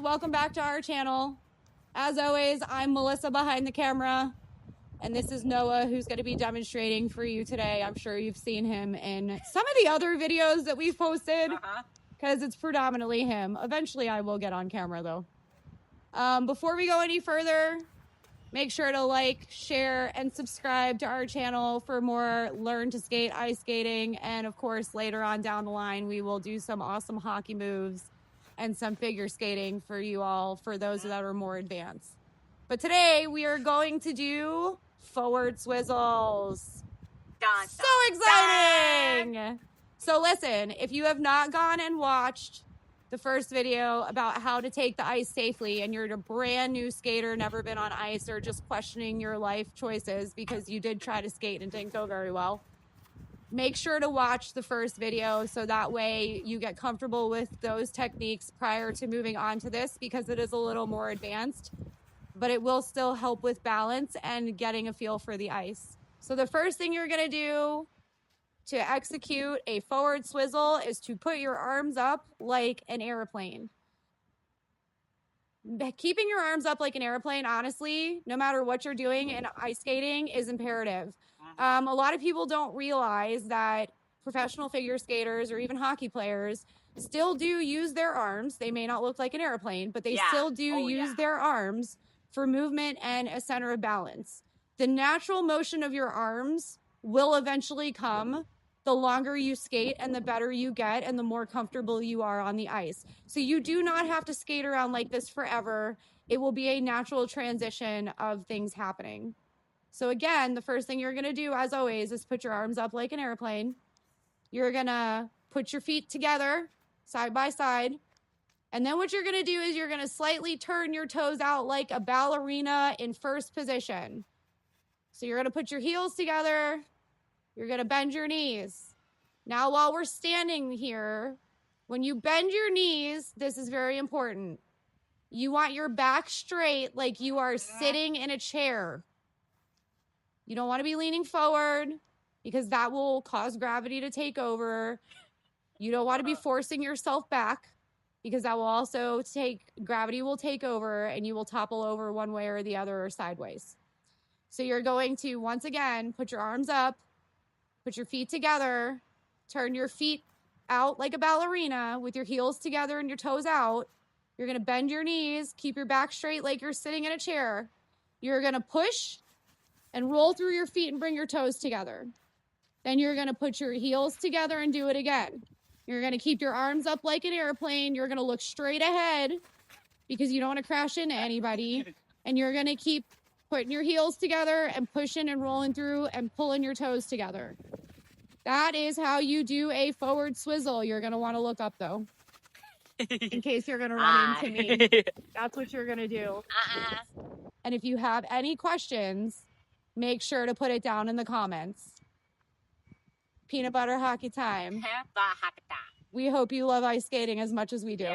Welcome back to our channel. As always, I'm Melissa behind the camera, and this is Noah, who's going to be demonstrating for you today. I'm sure you've seen him in some of the other videos that we've posted, because it's predominantly him. Eventually I will get on camera though. Before we go any further, make sure to like, share, and subscribe to our channel for more learn to skate ice skating. And of course, later on down the line, we will do some awesome hockey moves and some figure skating for you all, for those that are more advanced. But today we are going to do forward swizzles. So exciting! So listen, if you have not gone and watched the first video about how to take the ice safely, and you're a brand new skater, never been on ice, or just questioning your life choices because you did try to skate and it didn't go very well, make sure to watch the first video so that way you get comfortable with those techniques prior to moving on to this, because it is a little more advanced, but it will still help with balance and getting a feel for the ice. So the first thing you're gonna do to execute a forward swizzle is to put your arms up like an airplane. Keeping your arms up like an airplane, honestly, no matter what you're doing in ice skating, is imperative. A lot of people don't realize that professional figure skaters or even hockey players still do use their arms. They may not look like an airplane, but they still do use their arms for movement and a center of balance. The natural motion of your arms will eventually come the longer you skate and the better you get and the more comfortable you are on the ice. So you do not have to skate around like this forever. It will be a natural transition of things happening. So again, the first thing you're gonna do, as always, is put your arms up like an airplane. You're gonna put your feet together, side by side. And then what you're gonna do is you're gonna slightly turn your toes out like a ballerina in first position. So you're gonna put your heels together. You're gonna bend your knees. Now, while we're standing here, when you bend your knees, this is very important. You want your back straight like you are sitting in a chair. You don't want to be leaning forward because that will cause gravity to take over. You don't want to be forcing yourself back because that will also gravity will take over and you will topple over one way or the other or sideways. So you're going to, once again, put your arms up, put your feet together, turn your feet out like a ballerina with your heels together and your toes out. You're going to bend your knees, keep your back straight like you're sitting in a chair. You're going to push and roll through your feet and bring your toes together. Then you're going to put your heels together and do it again. You're going to keep your arms up like an airplane. You're going to look straight ahead because you don't want to crash into anybody. And you're going to keep putting your heels together and pushing and rolling through and pulling your toes together. That is how you do a forward swizzle. You're going to want to look up though, in case you're going to run into me. That's what you're going to do. And if you have any questions, make sure to put it down in the comments. Peanut butter hockey time. We hope you love ice skating as much as we do.